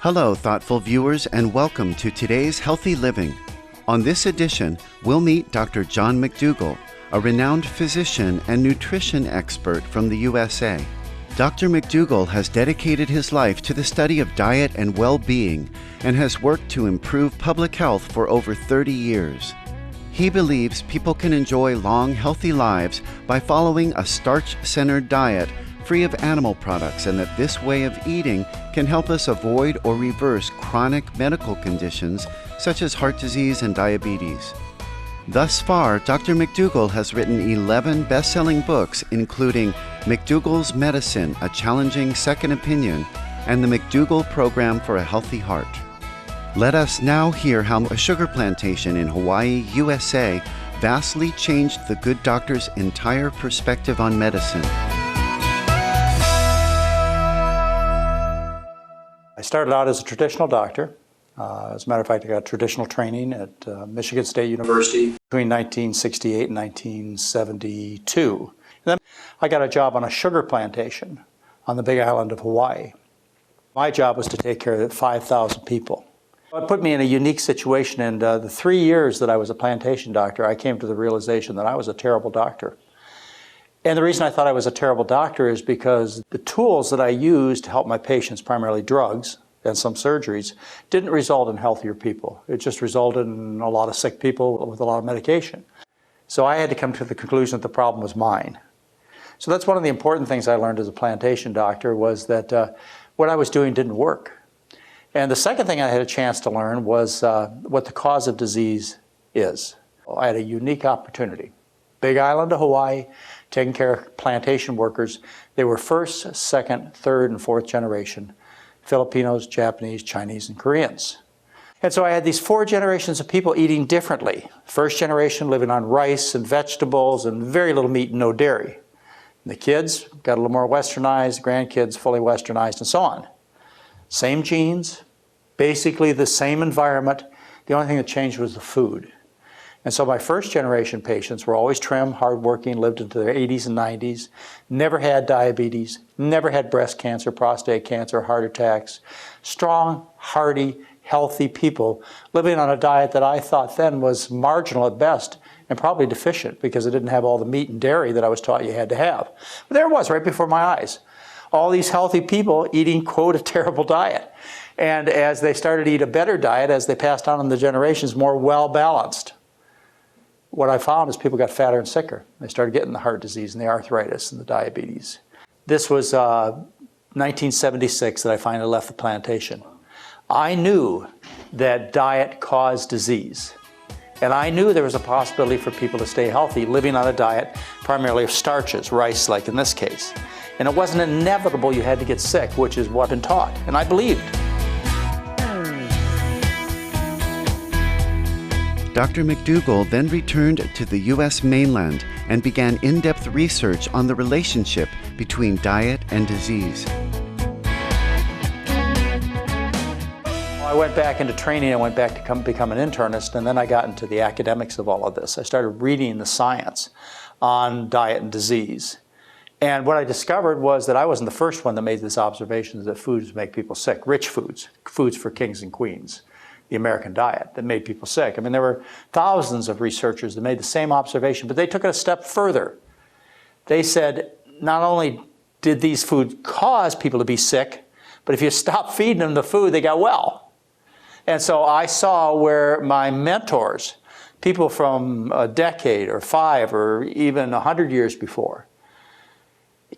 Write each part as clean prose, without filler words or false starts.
Hello, thoughtful viewers, and welcome to today's Healthy Living. On this edition, we'll meet Dr. John McDougall, a renowned physician and nutrition expert from the USA. Dr. McDougall has dedicated his life to the study of diet and well-being and has worked to improve public health for over 30 years. He believes people can enjoy long, healthy lives by following a starch-centered diet free of animal products, and that this way of eating can help us avoid or reverse chronic medical conditions such as heart disease and diabetes. Thus far, Dr. McDougall has written 11 best-selling books, including McDougall's Medicine, A Challenging Second Opinion, and the McDougall Program for a Healthy Heart. Let us now hear how a sugar plantation in Hawaii, USA, vastly changed the good doctor's entire perspective on medicine. I started out as a traditional doctor. As a matter of fact, I got traditional training at Michigan State University between 1968 and 1972. And then I got a job on a sugar plantation on the Big Island of Hawaii. My job was to take care of 5,000 people. It put me in a unique situation, and the 3 years that I was a plantation doctor, I came to the realization that I was a terrible doctor. And the reason I thought I was a terrible doctor is because the tools that I used to help my patients, primarily drugs and some surgeries, didn't result in healthier people. It just resulted in a lot of sick people with a lot of medication. So I had to come to the conclusion that the problem was mine. So that's one of the important things I learned as a plantation doctor, was that what I was doing didn't work. And the second thing I had a chance to learn was what the cause of disease is. I had a unique opportunity. Big Island of Hawaii, taking care of plantation workers. They were first, second, third, and fourth generation Filipinos, Japanese, Chinese, and Koreans. And so I had these 4 generations of people eating differently. First generation living on rice and vegetables and very little meat and no dairy. And the kids got a little more westernized, grandkids fully westernized, and so on. Same genes, basically the same environment. The only thing that changed was the food. And so my first generation patients were always trim, hardworking, lived into their 80s and 90s, never had diabetes, never had breast cancer, prostate cancer, heart attacks. Strong, hearty, healthy people living on a diet that I thought then was marginal at best and probably deficient because it didn't have all the meat and dairy that I was taught you had to have. But there it was, right before my eyes. All these healthy people eating, quote, a terrible diet. And as they started to eat a better diet, as they passed on in the generations, more well-balanced. What I found is people got fatter and sicker. They started getting the heart disease and the arthritis and the diabetes. This was 1976 that I finally left the plantation. I knew that diet caused disease. And I knew there was a possibility for people to stay healthy living on a diet primarily of starches, rice like in this case. And it wasn't inevitable you had to get sick, which is what I've been taught. And I believed. Dr. McDougall then returned to the U.S. mainland and began in-depth research on the relationship between diet and disease. I went back into training. I went back to become an internist, and then I got into the academics of all of this. I started reading the science on diet and disease. And what I discovered was that I wasn't the first one that made this observation that foods make people sick. Rich foods, foods for kings and queens. The American diet that made people sick. I mean, there were thousands of researchers that made the same observation, but they took it a step further. They said, not only did these foods cause people to be sick, but if you stop feeding them the food, they got well. And so I saw where my mentors, people from a decade or 5 or even 100 years before,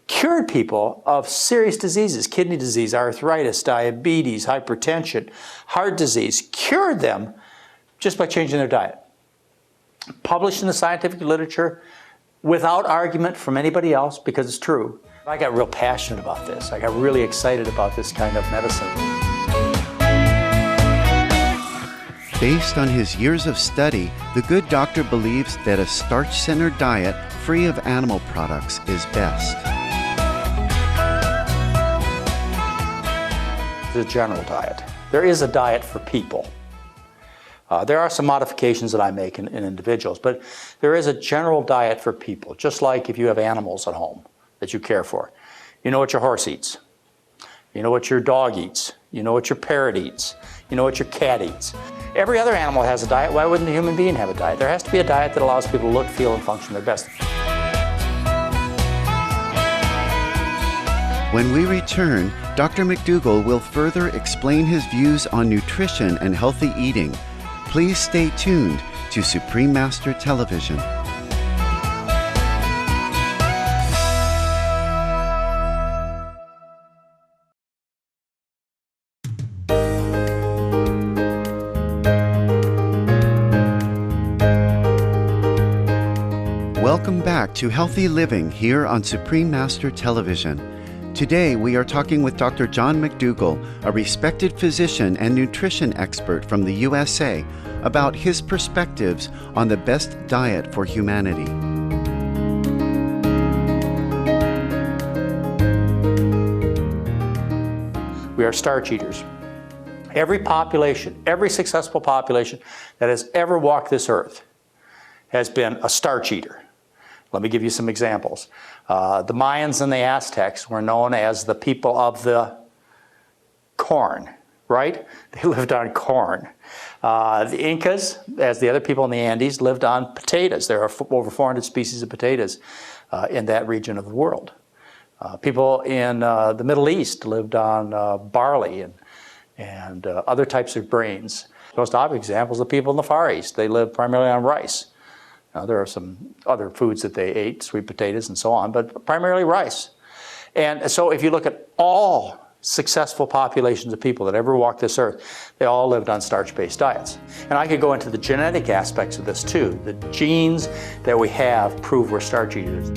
cured people of serious diseases, kidney disease, arthritis, diabetes, hypertension, heart disease, cured them just by changing their diet. Published in the scientific literature without argument from anybody else because it's true. I got real passionate about this. I got really excited about this kind of medicine. Based on his years of study, the good doctor believes that a starch-centered diet free of animal products is best. The general diet. There is a diet for people. There are some modifications that I make in individuals, but there is a general diet for people, just like if you have animals at home that you care for. You know what your horse eats. You know what your dog eats. You know what your parrot eats. You know what your cat eats. Every other animal has a diet. Why wouldn't a human being have a diet? There has to be a diet that allows people to look, feel, and function their best. When we return, Dr. McDougall will further explain his views on nutrition and healthy eating. Please stay tuned to Supreme Master Television. Welcome back to Healthy Living here on Supreme Master Television. Today we are talking with Dr. John McDougall, a respected physician and nutrition expert from the USA, about his perspectives on the best diet for humanity. We are starch eaters. Every population, every successful population that has ever walked this earth has been a starch eater. Let me give you some examples. The Mayans and the Aztecs were known as the people of the corn, right? They lived on corn. The Incas, as the other people in the Andes, lived on potatoes. There are over 400 species of potatoes in that region of the world. People in the Middle East lived on barley and other types of grains. Most obvious examples of people in the Far East. They lived primarily on rice. There are some other foods that they ate, sweet potatoes and so on, but primarily rice. And so if you look at all successful populations of people that ever walked this earth, they all lived on starch-based diets. And I could go into the genetic aspects of this too. The genes that we have prove we're starch eaters.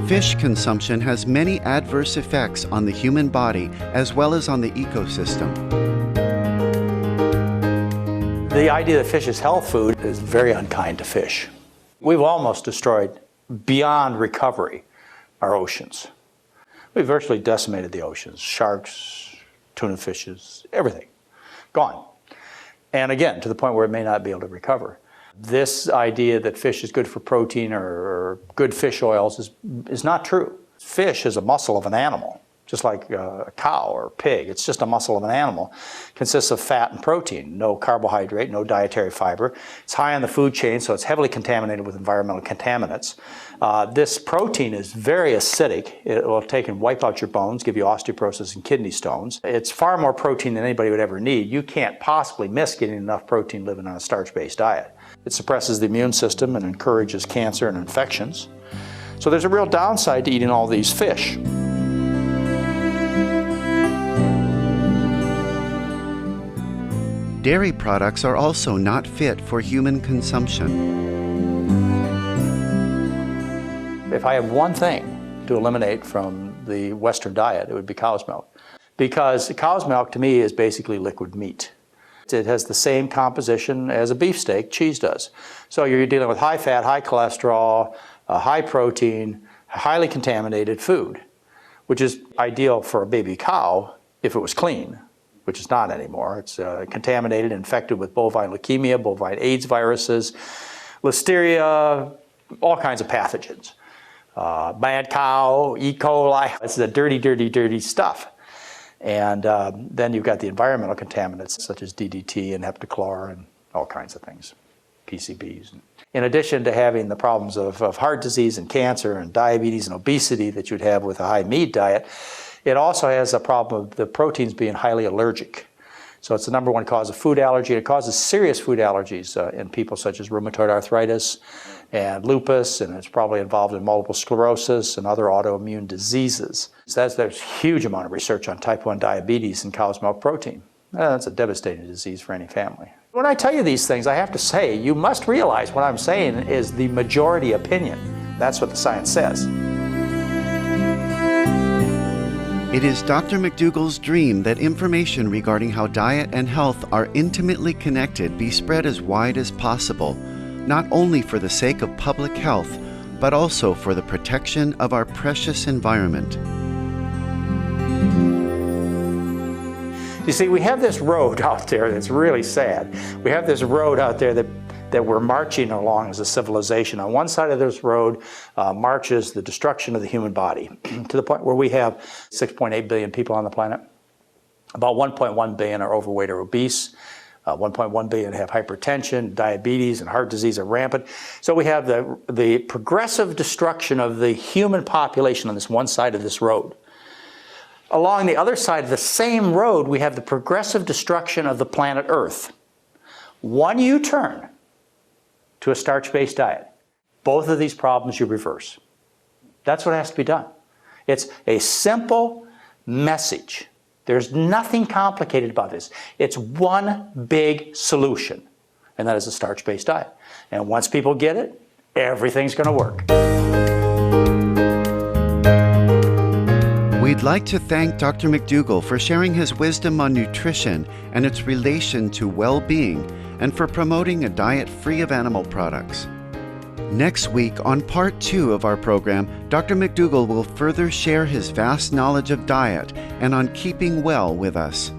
Fish consumption has many adverse effects on the human body as well as on the ecosystem. The idea that fish is health food is very unkind to fish. We've almost destroyed, beyond recovery, our oceans. We've virtually decimated the oceans. Sharks, tuna fishes, everything. Gone. And again, to the point where it may not be able to recover. This idea that fish is good for protein or good fish oils is not true. Fish is a muscle of an animal, just like a cow or a pig. It's just a muscle of an animal. It consists of fat and protein, no carbohydrate, no dietary fiber. It's high on the food chain, so it's heavily contaminated with environmental contaminants. This protein is very acidic. It will take and wipe out your bones, give you osteoporosis and kidney stones. It's far more protein than anybody would ever need. You can't possibly miss getting enough protein living on a starch-based diet. It suppresses the immune system and encourages cancer and infections. So there's a real downside to eating all these fish. Dairy products are also not fit for human consumption. If I have one thing to eliminate from the Western diet, it would be cow's milk. Because cow's milk, to me, is basically liquid meat. It has the same composition as a beefsteak cheese does. So you're dealing with high fat, high cholesterol, high protein, highly contaminated food, which is ideal for a baby cow if it was clean, which is not anymore. It's contaminated, infected with bovine leukemia, bovine AIDS viruses, listeria, all kinds of pathogens. Mad cow, E. coli, this is the dirty, dirty, dirty stuff. And then you've got the environmental contaminants such as DDT and heptachlor and all kinds of things, PCBs. In addition to having the problems of heart disease and cancer and diabetes and obesity that you'd have with a high meat diet, it also has a problem of the proteins being highly allergic. So it's the number one cause of food allergy. It causes serious food allergies in people such as rheumatoid arthritis and lupus, and it's probably involved in multiple sclerosis and other autoimmune diseases. So there's a huge amount of research on type 1 diabetes and cow's milk protein. That's a devastating disease for any family. When I tell you these things, I have to say, you must realize what I'm saying is the majority opinion. That's what the science says. It is Dr. McDougall's dream that information regarding how diet and health are intimately connected be spread as wide as possible, not only for the sake of public health, but also for the protection of our precious environment. You see, we have this road out there that's really sad. We have this road out there that that we're marching along as a civilization. On one side of this road marches the destruction of the human body to the point where we have 6.8 billion people on the planet. About 1.1 billion are overweight or obese. 1.1 billion have hypertension, diabetes, and heart disease are rampant. So we have the progressive destruction of the human population on this one side of this road. Along the other side of the same road, we have the progressive destruction of the planet Earth. One U-turn to a starch-based diet. Both of these problems you reverse. That's what has to be done. It's a simple message. There's nothing complicated about this. It's one big solution, and that is a starch-based diet. And once people get it, everything's going to work. We'd like to thank Dr. McDougall for sharing his wisdom on nutrition and its relation to well-being, and for promoting a diet free of animal products. Next week, on part 2 of our program, Dr. McDougall will further share his vast knowledge of diet and on keeping well with us.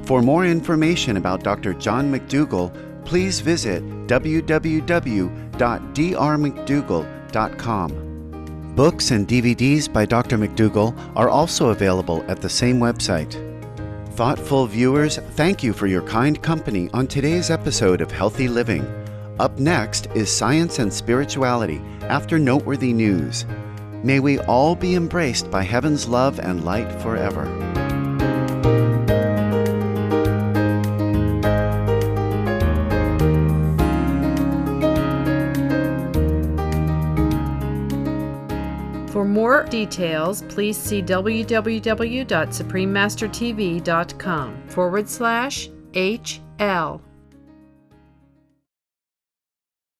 For more information about Dr. John McDougall, please visit www.drmcdougall.com. Books and DVDs by Dr. McDougall are also available at the same website. Thoughtful viewers, thank you for your kind company on today's episode of Healthy Living. Up next is Science and Spirituality after noteworthy news. May we all be embraced by heaven's love and light forever. For more details, please see www.suprememastertv.com/HL.